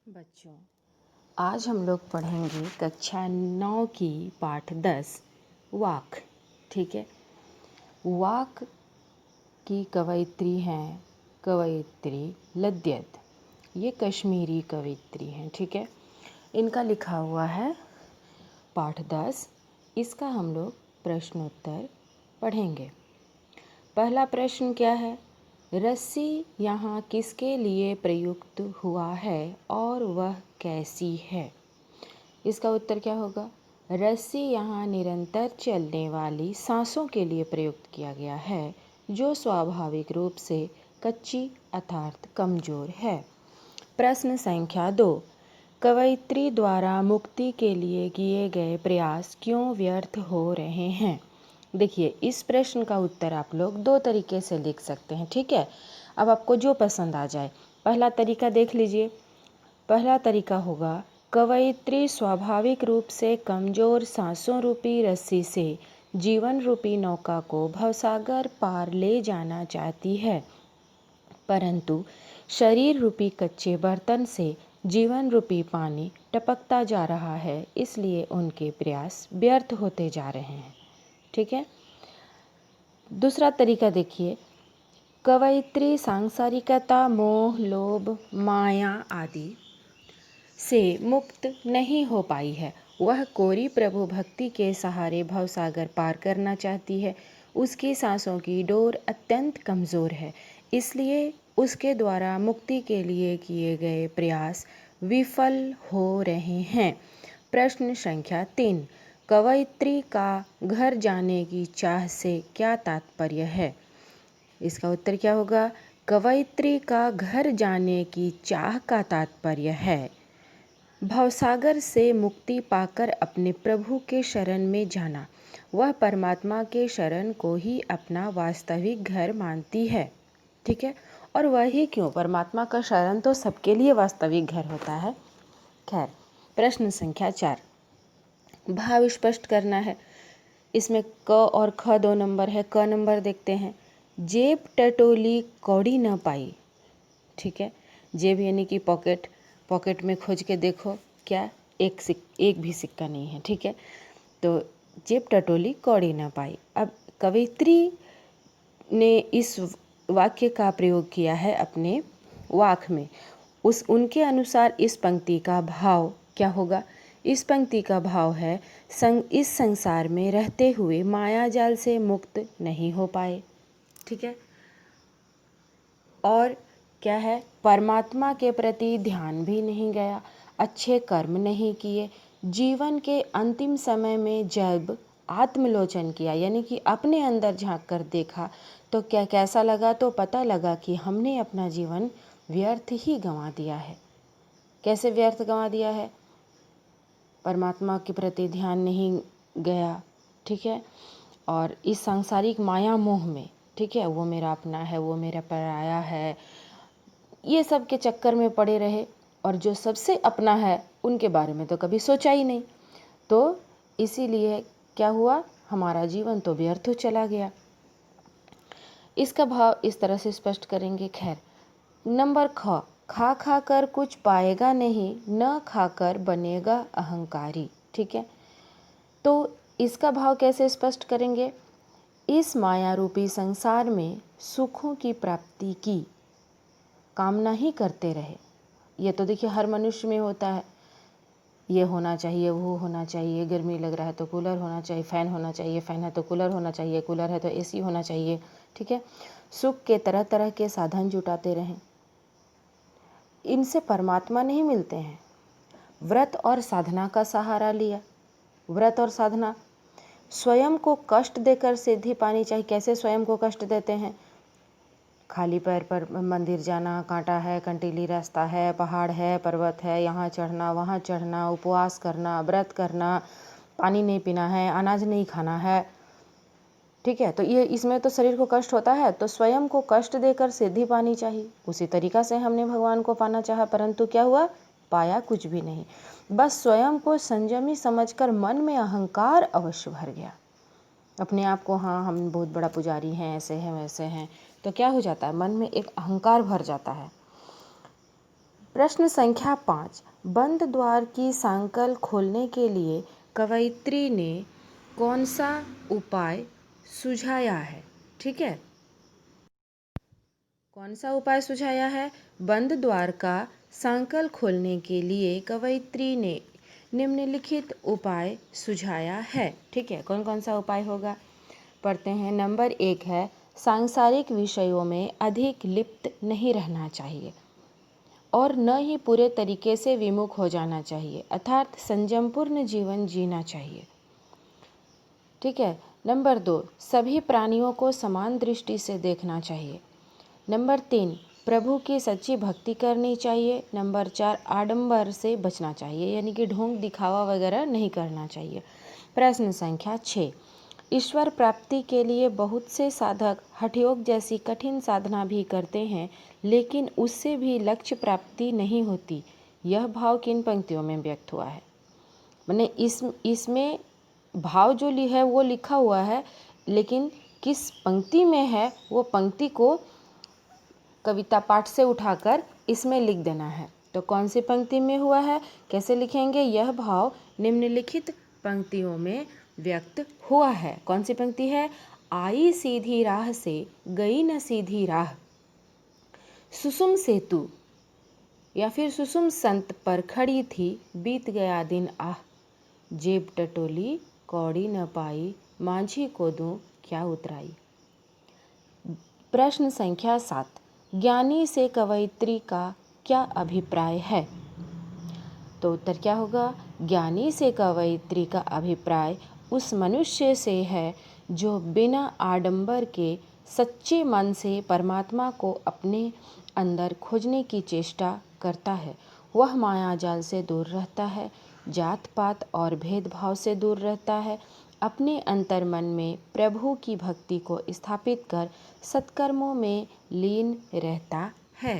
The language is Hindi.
बच्चों, आज हम लोग पढ़ेंगे कक्षा 9 की पाठ 10 वाक। ठीक है। वाक की कवयित्री हैं कवयित्री लद्यत। ये कश्मीरी कवयित्री हैं। ठीक है। इनका लिखा हुआ है पाठ 10। इसका हम लोग प्रश्नोत्तर पढ़ेंगे। पहला प्रश्न क्या है? रस्सी यहाँ किसके लिए प्रयुक्त हुआ है और वह कैसी है? इसका उत्तर क्या होगा? रस्सी यहाँ निरंतर चलने वाली सांसों के लिए प्रयुक्त किया गया है जो स्वाभाविक रूप से कच्ची अर्थात कमज़ोर है। प्रश्न संख्या 2। कवयित्री द्वारा मुक्ति के लिए किए गए प्रयास क्यों व्यर्थ हो रहे हैं? देखिए, इस प्रश्न का उत्तर आप लोग दो तरीके से लिख सकते हैं। ठीक है। अब आपको जो पसंद आ जाए। पहला तरीका देख लीजिए। पहला तरीका होगा, कवयित्री स्वाभाविक रूप से कमज़ोर सांसों रूपी रस्सी से जीवन रूपी नौका को भवसागर पार ले जाना चाहती है, परंतु शरीर रूपी कच्चे बर्तन से जीवन रूपी पानी टपकता जा रहा है, इसलिए उनके प्रयास व्यर्थ होते जा रहे हैं। ठीक है। दूसरा तरीका देखिए, कवयित्री सांसारिकता, मोह, लोभ, माया आदि से मुक्त नहीं हो पाई है। वह कोरी प्रभु भक्ति के सहारे भवसागर पार करना चाहती है। उसकी सांसों की डोर अत्यंत कमज़ोर है, इसलिए उसके द्वारा मुक्ति के लिए किए गए प्रयास विफल हो रहे हैं। प्रश्न संख्या 3। कवयित्री का घर जाने की चाह से क्या तात्पर्य है? इसका उत्तर क्या होगा? कवयित्री का घर जाने की चाह का तात्पर्य है भवसागर से मुक्ति पाकर अपने प्रभु के शरण में जाना। वह परमात्मा के शरण को ही अपना वास्तविक घर मानती है। ठीक है। और वही क्यों, परमात्मा का शरण तो सबके लिए वास्तविक घर होता है। खैर, प्रश्न संख्या 4। भाव स्पष्ट करना है। इसमें क और ख 2 नंबर है। क नंबर देखते हैं। जेब टटोली कौड़ी न पाई। ठीक है। जेब यानी कि पॉकेट। पॉकेट में खोज के देखो, क्या एक भी सिक्का नहीं है। ठीक है। तो जेब टटोली कौड़ी न पाई। अब कवयित्री ने इस वाक्य का प्रयोग किया है अपने वाक में। उनके अनुसार इस पंक्ति का भाव क्या होगा? इस पंक्ति का भाव है, इस संसार में रहते हुए माया जाल से मुक्त नहीं हो पाए। ठीक है। और क्या है? परमात्मा के प्रति ध्यान भी नहीं गया, अच्छे कर्म नहीं किए। जीवन के अंतिम समय में जब आत्मलोचन किया, यानी कि अपने अंदर झांक कर देखा, तो क्या कैसा लगा? तो पता लगा कि हमने अपना जीवन व्यर्थ ही गंवा दिया है। कैसे व्यर्थ गंवा दिया है? परमात्मा के प्रति ध्यान नहीं गया। ठीक है। और इस सांसारिक माया मोह में, ठीक है, वो मेरा अपना है, वो मेरा पराया है, ये सब के चक्कर में पड़े रहे और जो सबसे अपना है उनके बारे में तो कभी सोचा ही नहीं। तो इसीलिए क्या हुआ? हमारा जीवन तो व्यर्थ चला गया। इसका भाव इस तरह से स्पष्ट करेंगे। खैर, नंबर ख, खा खा कर कुछ पाएगा नहीं, न खाकर बनेगा अहंकारी। ठीक है। तो इसका भाव कैसे स्पष्ट करेंगे? इस माया रूपी संसार में सुखों की प्राप्ति की कामना ही करते रहे। ये तो देखिए हर मनुष्य में होता है। ये होना चाहिए, वो होना चाहिए, गर्मी लग रहा है तो कूलर होना चाहिए, फ़ैन होना चाहिए, फ़ैन है तो कूलर होना चाहिए, कूलर है तो एसी होना चाहिए। ठीक है। सुख के तरह तरह के साधन जुटाते रहें, इनसे परमात्मा नहीं मिलते हैं। व्रत और साधना का सहारा लिया। व्रत और साधना स्वयं को कष्ट देकर सिद्धि पानी चाहिए। कैसे स्वयं को कष्ट देते हैं? खाली पैर पर मंदिर जाना, कांटा है, कंटीली रास्ता है, पहाड़ है, पर्वत है, यहाँ चढ़ना, वहाँ चढ़ना, उपवास करना, व्रत करना, पानी नहीं पीना है, अनाज नहीं खाना है। ठीक है। तो ये इसमें तो शरीर को कष्ट होता है, तो स्वयं को कष्ट देकर सिद्धि पानी चाहिए। उसी तरीक़ा से हमने भगवान को पाना चाहा, परंतु क्या हुआ? पाया कुछ भी नहीं। बस स्वयं को संयमी समझकर मन में अहंकार अवश्य भर गया। अपने आप को, हाँ हम बहुत बड़ा पुजारी हैं, ऐसे हैं वैसे हैं, तो क्या हो जाता है? मन में एक अहंकार भर जाता है। प्रश्न संख्या 5, बंद द्वार की सांकल खोलने के लिए कवयित्री ने कौन सा उपाय सुझाया है? ठीक है, कौन सा उपाय सुझाया है? बंद द्वार का सांकल खोलने के लिए कवयित्री ने निम्नलिखित उपाय सुझाया है। ठीक है, कौन कौन सा उपाय होगा पढ़ते हैं। नंबर 1 है, सांसारिक विषयों में अधिक लिप्त नहीं रहना चाहिए और न ही पूरे तरीके से विमुख हो जाना चाहिए, अर्थात संयमपूर्ण जीवन जीना चाहिए। ठीक है। नंबर 2, सभी प्राणियों को समान दृष्टि से देखना चाहिए। नंबर 3, प्रभु की सच्ची भक्ति करनी चाहिए। नंबर 4, आडंबर से बचना चाहिए, यानी कि ढोंग दिखावा वगैरह नहीं करना चाहिए। प्रश्न संख्या 6, ईश्वर प्राप्ति के लिए बहुत से साधक हठयोग जैसी कठिन साधना भी करते हैं, लेकिन उससे भी लक्ष्य प्राप्ति नहीं होती। यह भाव किन पंक्तियों में व्यक्त हुआ है? मैंने इसमें भाव जो है वो लिखा हुआ है, लेकिन किस पंक्ति में है वो पंक्ति को कविता पाठ से उठाकर इसमें लिख देना है। तो कौन सी पंक्ति में हुआ है, कैसे लिखेंगे? यह भाव निम्नलिखित पंक्तियों में व्यक्त हुआ है। कौन सी पंक्ति है? आई सीधी राह से गई न सीधी राह, सुसुम सेतु या फिर सुसुम संत पर खड़ी थी, बीत गया दिन आह, जेब टटोली कौड़ी न पाई, माझी को दूं क्या उतराई। प्रश्न संख्या 7, ज्ञानी से कवयित्री का क्या अभिप्राय है? तो उत्तर क्या होगा? ज्ञानी से कवयित्री का अभिप्राय उस मनुष्य से है जो बिना आडंबर के सच्चे मन से परमात्मा को अपने अंदर खोजने की चेष्टा करता है। वह माया जाल से दूर रहता है, जात पात और भेदभाव से दूर रहता है, अपने अंतर्मन में प्रभु की भक्ति को स्थापित कर सत्कर्मों में लीन रहता है।